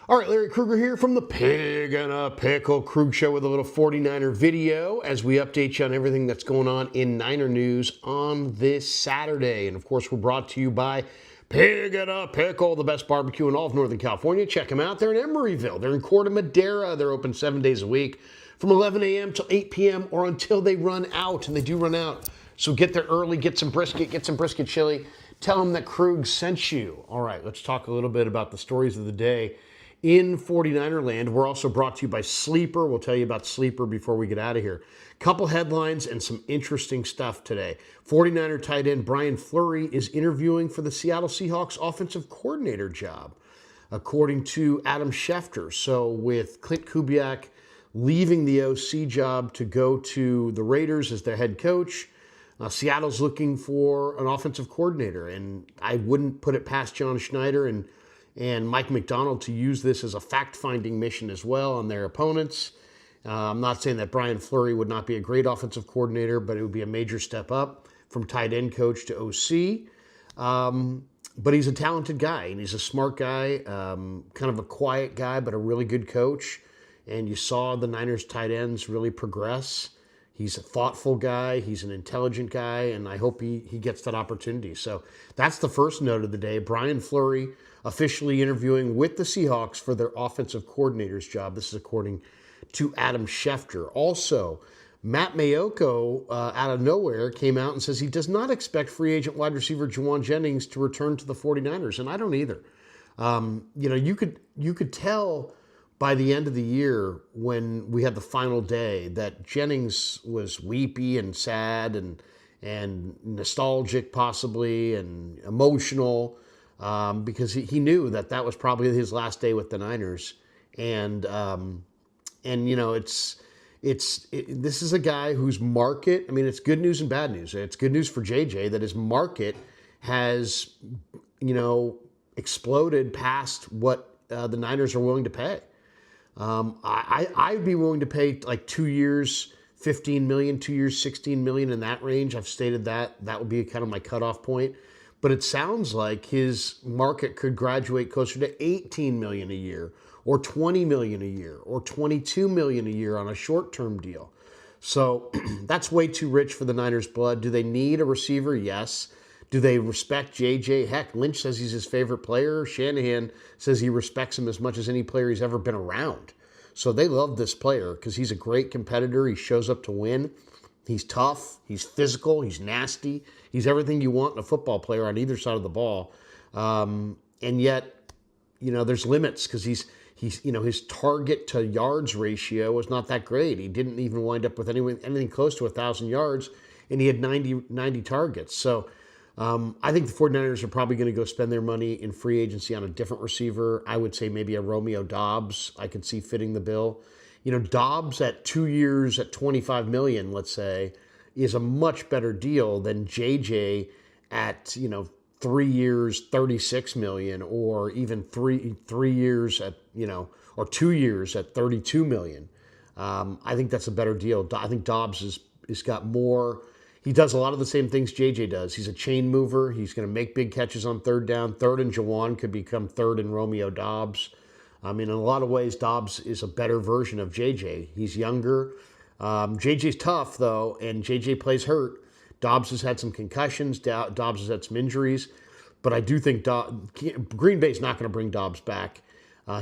All right, Larry Krueger here from the Pig and a Pickle Krug Show with a little 49er video as we update you on everything that's going on in Niner news on this Saturday. And of course, we're brought to you by Pig and a Pickle, the best barbecue in all of Northern California. Check them out. They're in Emeryville. They're in Corte Madera. They're open 7 days a week from 11 a.m. till 8 p.m. or until they run out, and they do run out. So get there early, get some brisket chili. Tell them that Krug sent you. All right, let's talk a little bit about the stories of the day in 49er land. We're also brought to you by Sleeper. We'll tell you about Sleeper before we get out of here. Couple headlines and some interesting stuff today. 49er tight end Brian Fleury is interviewing for the Seattle Seahawks offensive coordinator job, according to Adam Schefter. So with Clint Kubiak leaving the OC job to go to the Raiders as their head coach, Seattle's looking for an offensive coordinator, and I wouldn't put it past John Schneider and Mike McDonald to use this as a fact-finding mission as well on their opponents. I'm not saying that Brian Fleury would not be a great offensive coordinator, but it would be a major step up from tight end coach to OC. But he's a talented guy, and he's a smart guy, kind of a quiet guy, but a really good coach. And you saw the Niners tight ends really progress. He's a thoughtful guy. He's an intelligent guy, and I hope he gets that opportunity. So that's the first note of the day. Brian Fleury officially interviewing with the Seahawks for their offensive coordinator's job. This is according to Adam Schefter. Also, Matt Mayoko, out of nowhere, came out and says he does not expect free agent wide receiver Jauan Jennings to return to the 49ers, and I don't either. You could tell by the end of the year when we had the final day that Jennings was weepy and sad and nostalgic possibly and emotional because he knew that was probably his last day with the Niners. And this is a guy whose market, I mean, it's good news and bad news. It's good news for JJ that his market has, exploded past what the Niners are willing to pay. I'd be willing to pay like 2 years, $15 million, 2 years, $16 million, in that range. I've stated that would be kind of my cutoff point. But it sounds like his market could graduate closer to $18 million a year, or $20 million a year, or $22 million a year on a short-term deal. So that's way too rich for the Niners' blood. Do they need a receiver? Yes. Do they respect JJ? Heck, Lynch says he's his favorite player. Shanahan says he respects him as much as any player he's ever been around. So they love this player because he's a great competitor. He shows up to win. He's tough. He's physical. He's nasty. He's everything you want in a football player on either side of the ball. And yet, there's limits because his target to yards ratio was not that great. He didn't even wind up with anything close to 1,000 yards, and he had 90 targets. So I think the 49ers are probably going to go spend their money in free agency on a different receiver. I would say maybe a Romeo Doubs I could see fitting the bill. Doubs at 2 years at $25 million, let's say, is a much better deal than JJ at, 3 years, $36 million, or even three years at, or 2 years at $32 million. I think that's a better deal. I think Doubs is got more. He does a lot of the same things JJ does. He's a chain mover. He's going to make big catches on third down. Third and Jauan could become third and Romeo Doubs. I mean, in a lot of ways, Doubs is a better version of JJ. He's younger. JJ's tough, though, and JJ plays hurt. Doubs has had some concussions. Doubs has had some injuries. But I do think Green Bay's not going to bring Doubs back.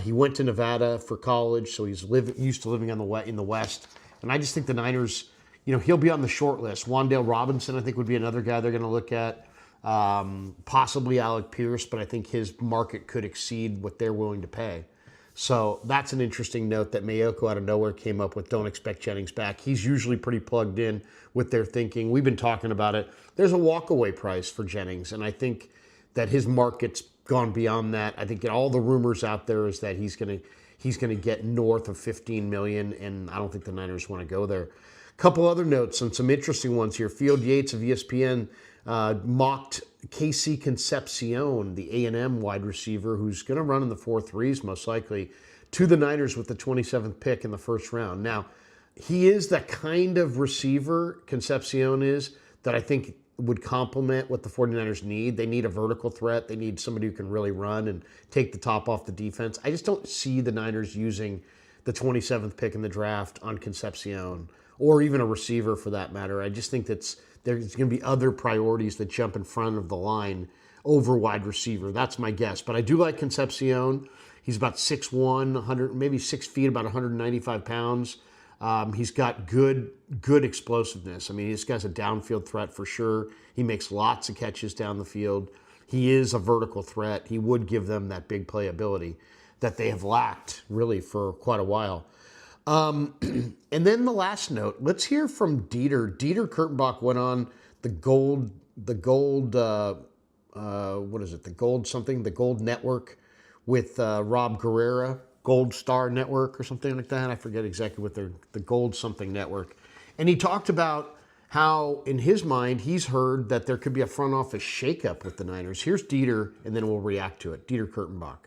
He went to Nevada for college, so he's used to living in the West. And I just think the Niners, he'll be on the short list. Wan'Dale Robinson, I think, would be another guy they're going to look at. Possibly Alec Pierce, but I think his market could exceed what they're willing to pay. So that's an interesting note that Mayoko out of nowhere came up with. Don't expect Jennings back. He's usually pretty plugged in with their thinking. We've been talking about it. There's a walkaway price for Jennings, and I think that his market's gone beyond that. I think all the rumors out there is that he's going to get north of $15 million, and I don't think the Niners want to go there. A couple other notes and some interesting ones here. Field Yates of ESPN mocked Casey Concepcion, the A&M wide receiver, who's going to run in the 4.3s most likely, to the Niners with the 27th pick in the first round. Now, he is that kind of receiver, Concepcion is, that I think would complement what the 49ers need. They need a vertical threat. They need somebody who can really run and take the top off the defense. I just don't see the Niners using the 27th pick in the draft on Concepcion or even a receiver for that matter. I just think there's going to be other priorities that jump in front of the line over wide receiver. That's my guess. But I do like Concepcion. He's about 6'1", 100, maybe 6 feet, about 195 pounds. He's got good explosiveness. I mean, this guy's a downfield threat for sure. He makes lots of catches down the field. He is a vertical threat. He would give them that big playability that they have lacked really for quite a while. And then the last note, let's hear from Dieter. Dieter Kurtenbach went on the Gold Network with Rob Guerrera. Gold Star Network or something like that. I forget exactly what the Gold something network. And he talked about how, in his mind, he's heard that there could be a front office shakeup with the Niners. Here's Dieter, and then we'll react to it. Dieter Kurtenbach.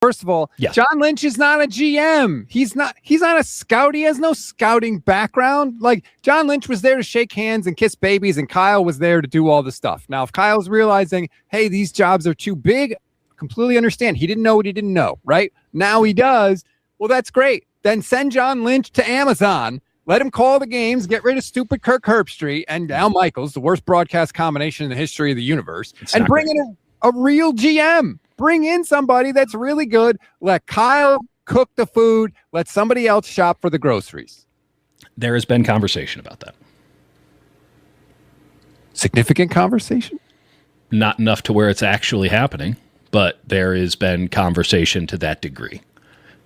First of all, John Lynch is not a GM. He's not a scout. He has no scouting background. Like, John Lynch was there to shake hands and kiss babies, and Kyle was there to do all the stuff. Now, if Kyle's realizing, hey, these jobs are too big, completely understand. He didn't know what he didn't know, right? Now he does. Well, that's great. Then send John Lynch to Amazon. Let him call the games, get rid of stupid Kirk Herbstreit and Al Michaels, the worst broadcast combination in the history of the universe, and bring in a real GM. Bring in somebody that's really good. Let Kyle cook the food. Let somebody else shop for the groceries. There has been conversation about that. Significant conversation? Not enough to where it's actually happening, but there has been conversation to that degree.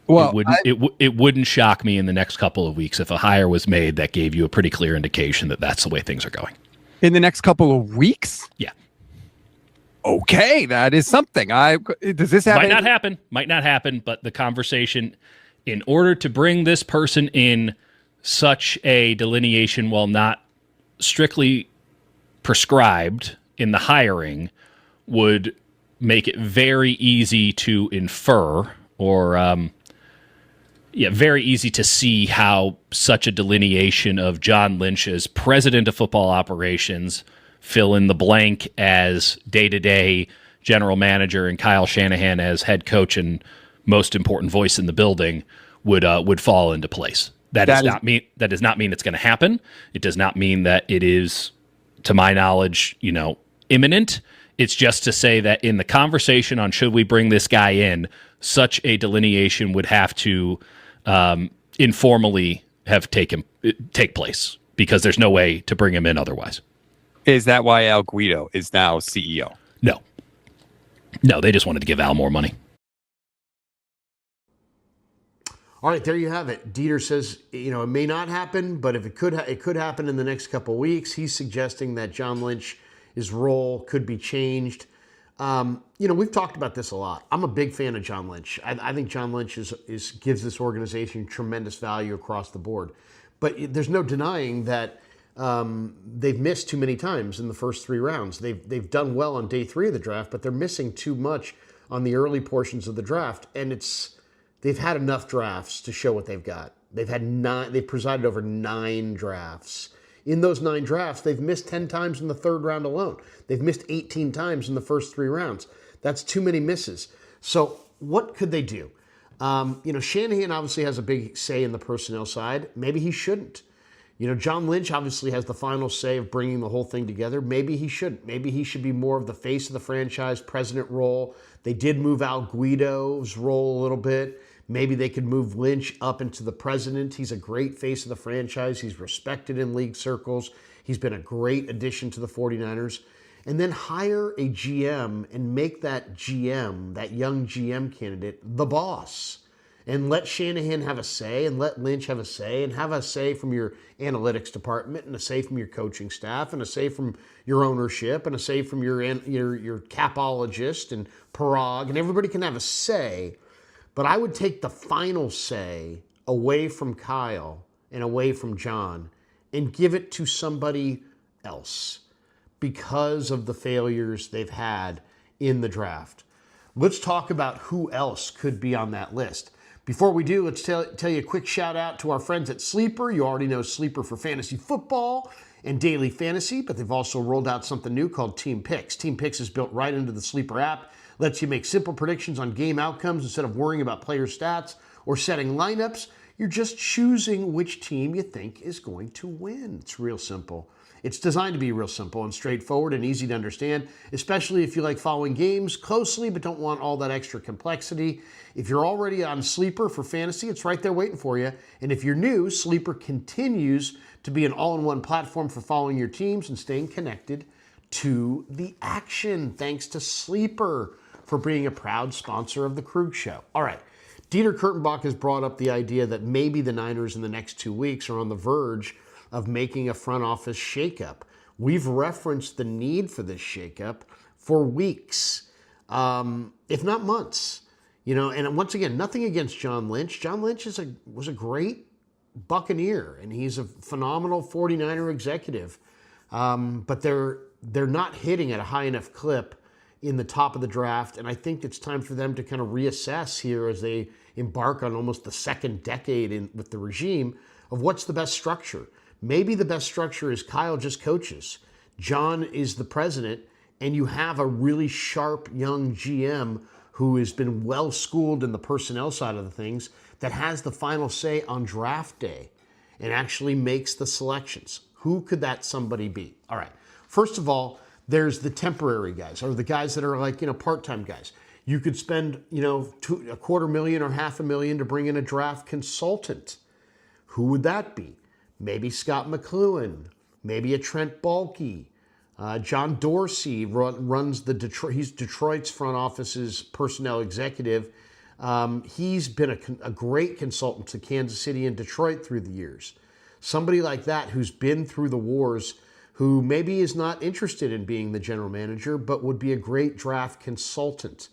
Well, it wouldn't shock me in the next couple of weeks if a hire was made that gave you a pretty clear indication that that's the way things are going. In the next couple of weeks? Yeah. Okay, that is something. Does this happen? Might not happen, but the conversation, in order to bring this person in, such a delineation, while not strictly prescribed in the hiring, would make it very easy to infer or very easy to see how such a delineation of John Lynch as president of football operations, fill in the blank as day-to-day general manager, and Kyle Shanahan as head coach and most important voice in the building would fall into place. That does not mean it's going to happen. It does not mean that it is, to my knowledge, imminent. It's just to say that in the conversation on should we bring this guy in, such a delineation would have to informally have take place, because there's no way to bring him in otherwise. Is that why Al Guido is now CEO? No, they just wanted to give Al more money. All right, there you have it. Dieter says, it may not happen, but if it could happen in the next couple of weeks. He's suggesting that John Lynch's role could be changed. We've talked about this a lot. I'm a big fan of John Lynch. I think John Lynch gives this organization tremendous value across the board. But there's no denying that they've missed too many times in the first 3 rounds. They've done well on day 3 of the draft, but they're missing too much on the early portions of the draft. And they've had enough drafts to show what they've got. They've presided over 9 drafts. In those 9 drafts, they've missed 10 times in the 3rd round alone. They've missed 18 times in the first 3 rounds. That's too many misses. So what could they do? Shanahan obviously has a big say in the personnel side. Maybe he shouldn't. John Lynch obviously has the final say of bringing the whole thing together. Maybe he shouldn't. Maybe he should be more of the face of the franchise, president role. They did move Al Guido's role a little bit. Maybe they could move Lynch up into the president. He's a great face of the franchise. He's respected in league circles. He's been a great addition to the 49ers. And then hire a GM and make that GM, that young GM candidate, the boss. And let Shanahan have a say, and let Lynch have a say, and have a say from your analytics department, and a say from your coaching staff, and a say from your ownership, and a say from your capologist and Parag, and everybody can have a say. But I would take the final say away from Kyle and away from John and give it to somebody else because of the failures they've had in the draft. Let's talk about who else could be on that list. Before we do, let's tell you a quick shout out to our friends at Sleeper. You already know Sleeper for fantasy football. and daily fantasy, but they've also rolled out something new called Team Picks. Team Picks is built right into the Sleeper app, lets you make simple predictions on game outcomes instead of worrying about player stats or setting lineups. You're just choosing which team you think is going to win. It's real simple. It's designed to be real simple and straightforward and easy to understand, especially if you like following games closely but don't want all that extra complexity. If you're already on Sleeper for fantasy, it's right there waiting for you. And if you're new, Sleeper continues to be an all-in-one platform for following your teams and staying connected to the action. Thanks to Sleeper for being a proud sponsor of the Krug Show. All right. Dieter Kurtenbach has brought up the idea that maybe the Niners in the next 2 weeks are on the verge of making a front office shakeup. We've referenced the need for this shakeup for weeks, if not months. And once again, nothing against John Lynch. John Lynch was a great Buccaneer, and he's a phenomenal 49er executive. But they're not hitting at a high enough clip in the top of the draft, and I think it's time for them to kind of reassess here as they embark on almost the second decade with the regime of what's the best structure. Maybe the best structure is Kyle just coaches, John is the president, and you have a really sharp young GM who has been well schooled in the personnel side of the things that has the final say on draft day and actually makes the selections. Who could that somebody be? All right. First of all, there's the temporary guys, or the guys that are like, part-time guys. You could spend, $250,000 or $500,000 to bring in a draft consultant. Who would that be? Maybe Scott McLuhan, maybe a Trent Baalke. John Dorsey runs the Detroit. He's Detroit's front office's personnel executive. He's been a great consultant to Kansas City and Detroit through the years. Somebody like that who's been through the wars, who maybe is not interested in being the general manager, but would be a great draft consultant.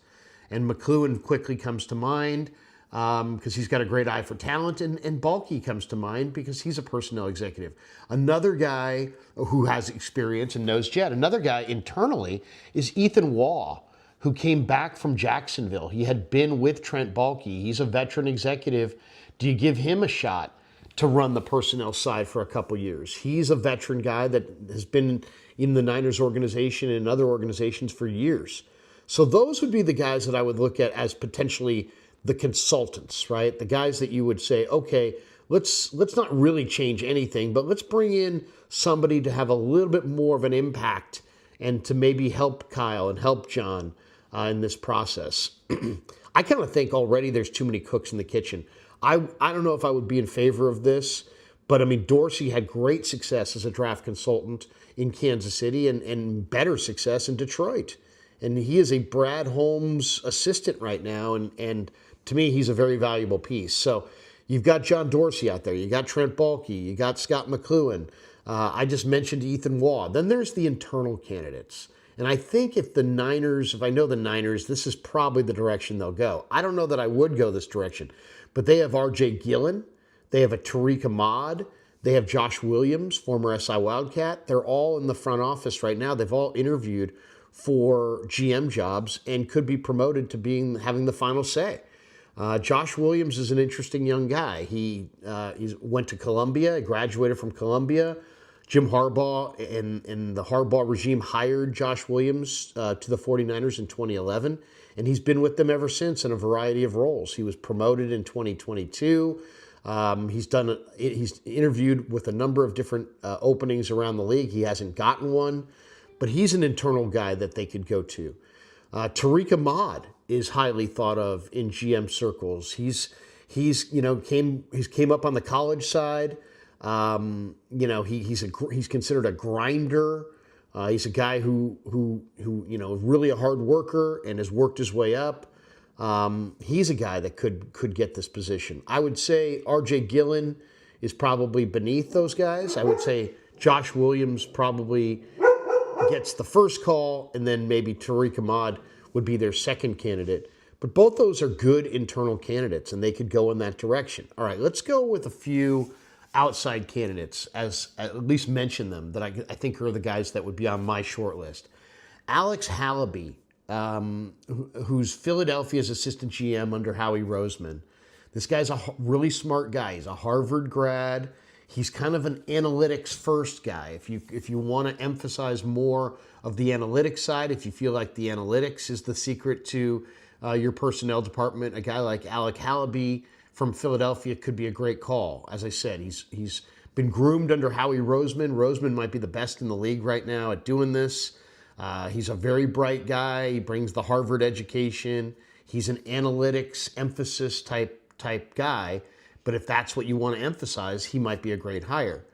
And McLuhan quickly comes to mind because he's got a great eye for talent, and Baalke comes to mind because he's a personnel executive. Another guy who has experience and knows Jet, another guy internally is Ethan Waugh, who came back from Jacksonville. He had been with Trent Baalke. He's a veteran executive. Do you give him a shot to run the personnel side for a couple years? He's a veteran guy that has been in the Niners organization and other organizations for years. So those would be the guys that I would look at as potentially the consultants, right? The guys that you would say, okay, let's not really change anything, but let's bring in somebody to have a little bit more of an impact and to maybe help Kyle and help John in this process. I kind of think already there's too many cooks in the kitchen. I don't know if I would be in favor of this, but I mean, Dorsey had great success as a draft consultant in Kansas City and better success in Detroit. And he is a Brad Holmes assistant right now, and to me, he's a very valuable piece. So you've got John Dorsey out there. You got Trent Baalke. You got Scott McLuhan. I just mentioned Ethan Waugh. Then there's the internal candidates. And I think if I know the Niners, this is probably the direction they'll go. I don't know that I would go this direction, but they have R.J. Gillen. They have a Tariq Ahmad. They have Josh Williams, former SI Wildcat. They're all in the front office right now. They've all interviewed for GM jobs and could be promoted to having the final say. Josh Williams is an interesting young guy. He went to Columbia, graduated from Columbia. Jim Harbaugh and the Harbaugh regime hired Josh Williams to the 49ers in 2011, and he's been with them ever since in a variety of roles. He was promoted in 2022. He's interviewed with a number of different openings around the league. He hasn't gotten one, but he's an internal guy that they could go to. Tariq Ahmad is highly thought of in GM circles. He's came up on the college side. He's considered a grinder. He's a guy who really a hard worker and has worked his way up. He's a guy that could get this position. I would say R.J. Gillen is probably beneath those guys. I would say Josh Williams probably gets the first call, and then maybe Tariq Ahmad would be their second candidate. But both those are good internal candidates, and they could go in that direction. All right, let's go with a few outside candidates, as at least mention them, that I think are the guys that would be on my short list. Alex Hallaby, who's Philadelphia's assistant GM under Howie Roseman. This guy's a really smart guy. He's a Harvard grad. He's kind of an analytics first guy. If you want to emphasize more of the analytics side, if you feel like the analytics is the secret to your personnel department, a guy like Alec Hallaby from Philadelphia could be a great call. As I said, he's been groomed under Howie Roseman. Roseman might be the best in the league right now at doing this. He's a very bright guy. He brings the Harvard education. He's an analytics emphasis type guy. But if that's what you want to emphasize, he might be a great hire.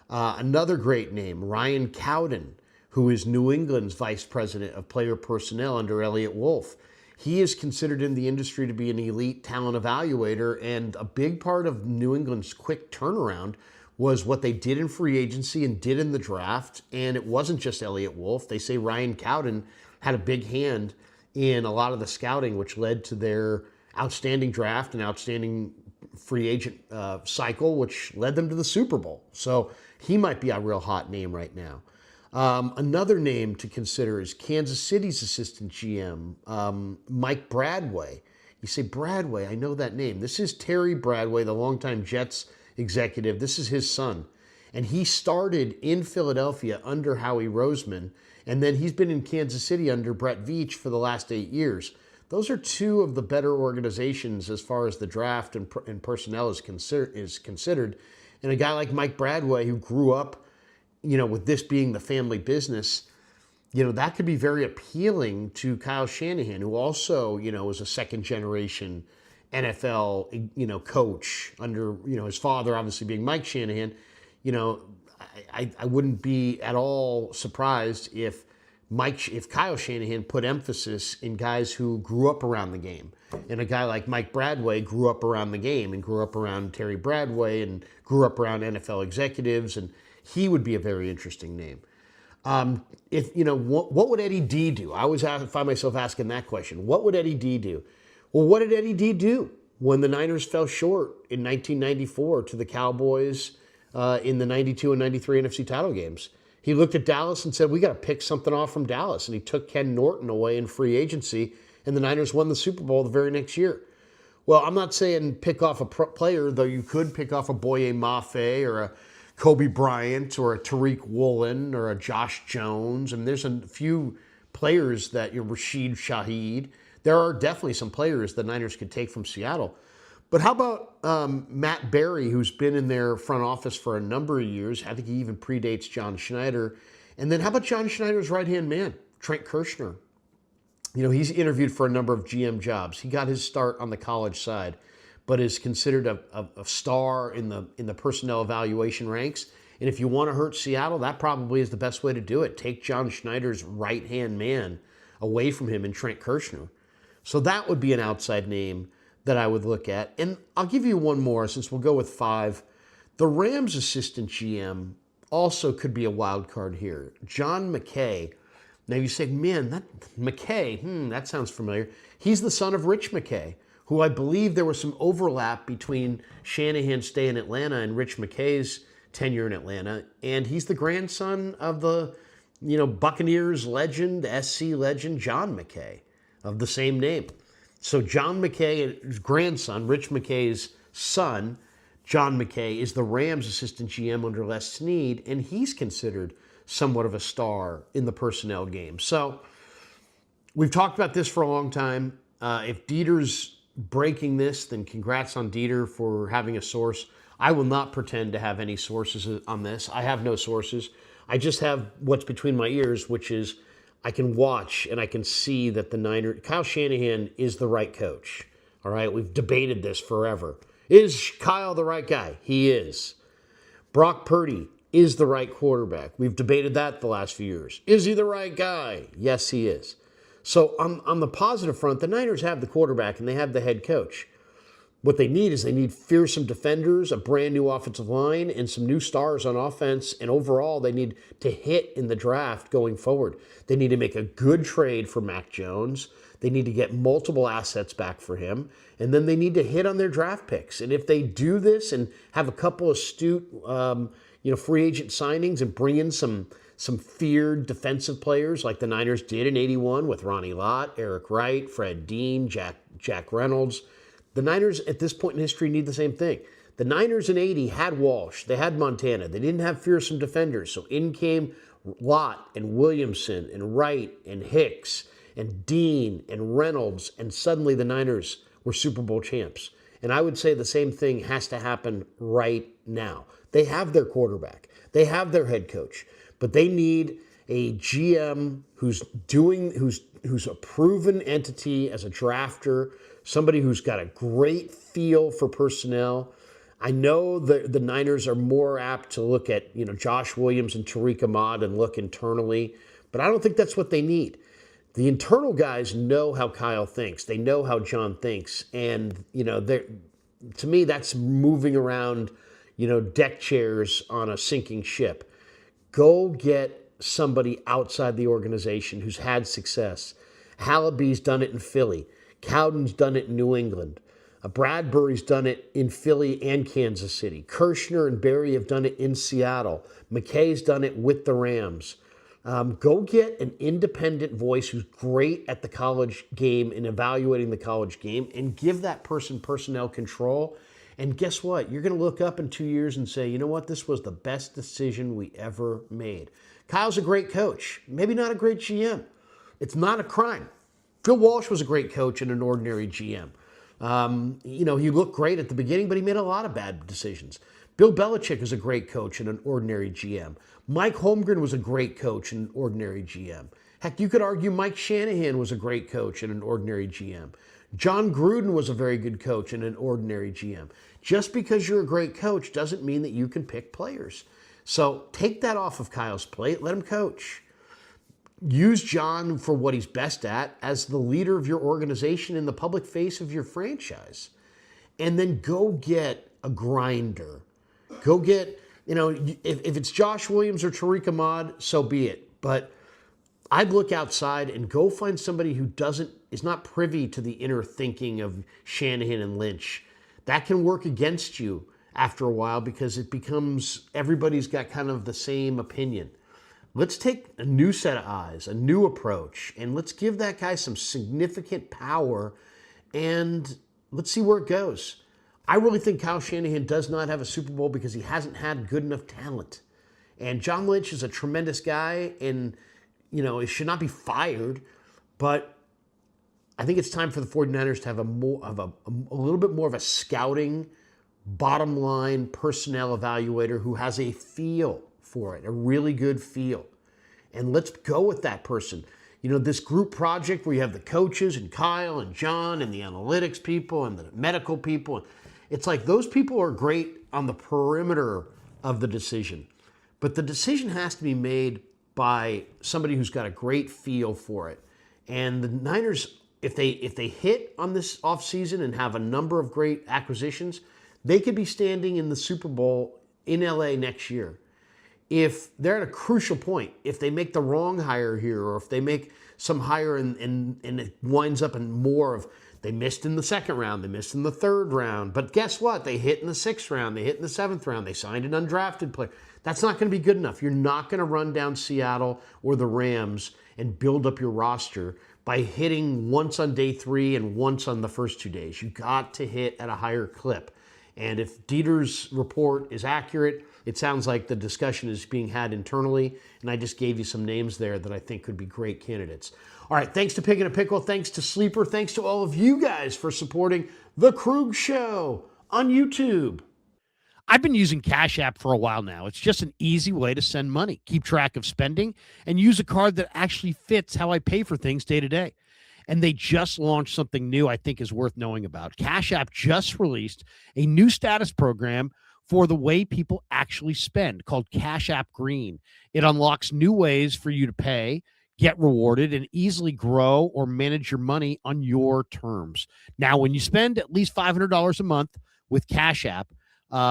Another great name, Ryan Cowden, who is New England's vice president of player personnel under Elliott Wolf. He is considered in the industry to be an elite talent evaluator, and a big part of New England's quick turnaround was what they did in free agency and did in the draft. And it wasn't just Elliott Wolf. They say Ryan Cowden had a big hand in a lot of the scouting, which led to their outstanding draft and outstanding free agent cycle, which led them to the Super Bowl. So he might be a real hot name right now. Another name to consider is Kansas City's assistant GM, Mike Bradway. You say, Bradway, I know that name. This is Terry Bradway, the longtime Jets executive. This is his son. And he started in Philadelphia under Howie Roseman, and then he's been in Kansas City under Brett Veach for the last 8 years. Those are two of the better organizations as far as the draft and personnel is considered. And a guy like Mike Bradway, who grew up, with this being the family business, that could be very appealing to Kyle Shanahan, who also, is a second generation NFL, coach under, his father obviously being Mike Shanahan. I wouldn't be at all surprised if Kyle Shanahan put emphasis in guys who grew up around the game. And a guy like Mike Bradway grew up around the game and grew up around Terry Bradway and grew up around NFL executives, and he would be a very interesting name. What would Eddie D do? I always find myself asking that question. What would Eddie D do? Well, what did Eddie D do when the Niners fell short in 1994 to the Cowboys in the 92 and 93 NFC title games? He looked at Dallas and said, we got to pick something off from Dallas. And he took Ken Norton away in free agency, and the Niners won the Super Bowl the very next year. Well, I'm not saying pick off a player, though you could pick off a Boye Mafe or a Kobe Bryant or a Tariq Woolen or a Josh Jones. And there's a few players that, Rashid Shaheed. There are definitely some players the Niners could take from Seattle. But how about Matt Berry, who's been in their front office for a number of years? I think he even predates John Schneider. And then how about John Schneider's right-hand man, Trent Kirshner? He's interviewed for a number of GM jobs. He got his start on the college side, but is considered a star in the personnel evaluation ranks. And if you want to hurt Seattle, that probably is the best way to do it. Take John Schneider's right-hand man away from him in Trent Kirshner. So that would be an outside name that I would look at. And I'll give you one more since we'll go with 5. The Rams assistant GM also could be a wild card here. John McKay. Now you say, man, that McKay, that sounds familiar. He's the son of Rich McKay, who I believe there was some overlap between Shanahan's stay in Atlanta and Rich McKay's tenure in Atlanta. And he's the grandson of the, Buccaneers legend, SC legend, John McKay, of the same name. So John McKay's grandson, Rich McKay's son, John McKay, is the Rams assistant GM under Les Snead, and he's considered somewhat of a star in the personnel game. So we've talked about this for a long time. If Dieter's breaking this, then congrats on Dieter for having a source. I will not pretend to have any sources on this. I have no sources. I just have what's between my ears, which is I can watch and I can see that Kyle Shanahan is the right coach. All right, we've debated this forever. Is Kyle the right guy? He is. Brock Purdy is the right quarterback. We've debated that the last few years. Is he the right guy? Yes, he is. So on the positive front, the Niners have the quarterback and they have the head coach. What they need is fearsome defenders, a brand new offensive line, and some new stars on offense. And overall, they need to hit in the draft going forward. They need to make a good trade for Mac Jones. They need to get multiple assets back for him. And then they need to hit on their draft picks. And if they do this and have a couple of astute free agent signings and bring in some feared defensive players like the Niners did in 81 with Ronnie Lott, Eric Wright, Fred Dean, Jack Reynolds. The Niners at this point in history need the same thing. The Niners in 80 had Walsh. They had Montana. They didn't have fearsome defenders. So in came Lott and Williamson and Wright and Hicks and Dean and Reynolds. And suddenly the Niners were Super Bowl champs. And I would say the same thing has to happen right now. They have their quarterback. They have their head coach. But they need a GM who's a proven entity as a drafter, somebody who's got a great feel for personnel. I know the Niners are more apt to look at, Josh Williams and Tariq Ahmad and look internally, but I don't think that's what they need. The internal guys know how Kyle thinks. They know how John thinks. And, to me, that's moving around, deck chairs on a sinking ship. Go get somebody outside the organization who's had success. Hallaby's done it in Philly. Cowden's done it in New England. Bradbury's done it in Philly and Kansas City. Kirshner and Berry have done it in Seattle. McKay's done it with the Rams. Go get an independent voice who's great at the college game and evaluating the college game, and give that person personnel control. And guess what? You're going to look up in 2 years and say, you know what? This was the best decision we ever made. Kyle's a great coach. Maybe not a great GM. It's not a crime. Phil Walsh was a great coach and an ordinary GM. He looked great at the beginning, but he made a lot of bad decisions. Bill Belichick is a great coach and an ordinary GM. Mike Holmgren was a great coach and an ordinary GM. Heck, you could argue Mike Shanahan was a great coach and an ordinary GM. John Gruden was a very good coach and an ordinary GM. Just because you're a great coach doesn't mean that you can pick players. So take that off of Kyle's plate. Let him coach. Use John for what he's best at as the leader of your organization and the public face of your franchise. And then go get a grinder. Go get, if it's Josh Williams or Tariq Ahmad, so be it. But I'd look outside and go find somebody who is not privy to the inner thinking of Shanahan and Lynch. That can work against you after a while because it becomes everybody's got kind of the same opinion. Let's take a new set of eyes, a new approach, and let's give that guy some significant power, and let's see where it goes. I really think Kyle Shanahan does not have a Super Bowl because he hasn't had good enough talent. And John Lynch is a tremendous guy, and, he should not be fired, but I think it's time for the 49ers to have a little bit more of a scouting, bottom line personnel evaluator who has a feel for it, a really good feel. And let's go with that person. This group project where you have the coaches and Kyle and John and the analytics people and the medical people. It's like those people are great on the perimeter of the decision. But the decision has to be made by somebody who's got a great feel for it. And the Niners, if they hit on this offseason and have a number of great acquisitions, they could be standing in the Super Bowl in LA next year. If they're at a crucial point, if they make the wrong hire here, or if they make some hire and it winds up in more of, they missed in the second round, they missed in the third round, but guess what? They hit in the sixth round, they hit in the seventh round, they signed an undrafted player. That's not going to be good enough. You're not going to run down Seattle or the Rams and build up your roster by hitting once on day 3 and once on the first 2 days. You got to hit at a higher clip. And if Dieter's report is accurate, it sounds like the discussion is being had internally, and I just gave you some names there that I think could be great candidates. All right, thanks to Pig and a Pickle, thanks to Sleeper, thanks to all of you guys for supporting The Krug Show on YouTube. I've been using Cash App for a while now. It's just an easy way to send money, keep track of spending, and use a card that actually fits how I pay for things day to day. And they just launched something new I think is worth knowing about. Cash App just released a new status program for the way people actually spend called Cash App Green. It unlocks new ways for you to pay, get rewarded, and easily grow or manage your money on your terms. Now, when you spend at least $500 a month with Cash App,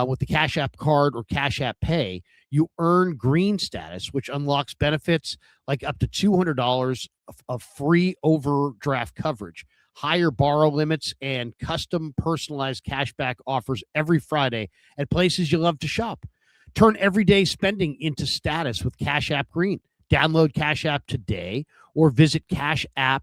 with the Cash App card or Cash App Pay, you earn green status, which unlocks benefits like up to $200 of free overdraft coverage, higher borrow limits, and custom personalized cashback offers every Friday at places you love to shop. Turn everyday spending into status with Cash App Green. Download Cash App today or visit cashapp.com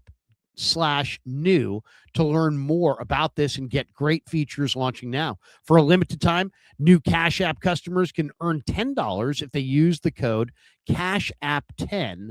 app.com/new to learn more about this and get great features launching now. For a limited time, new Cash App customers can earn $10 if they use the code CashApp10,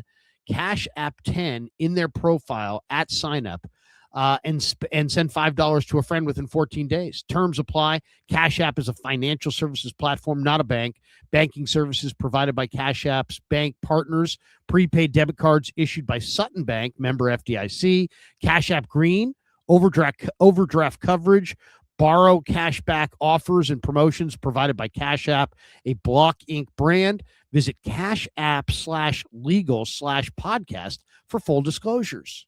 CashApp10 in their profile at sign up. And send $5 to a friend within 14 days. Terms apply. Cash App is a financial services platform, not a bank. Banking services provided by Cash App's bank partners. Prepaid debit cards issued by Sutton Bank, member FDIC. Cash App Green, overdraft coverage, borrow cashback offers and promotions provided by Cash App, a Block Inc. brand. Visit Cash App /legal/podcast for full disclosures.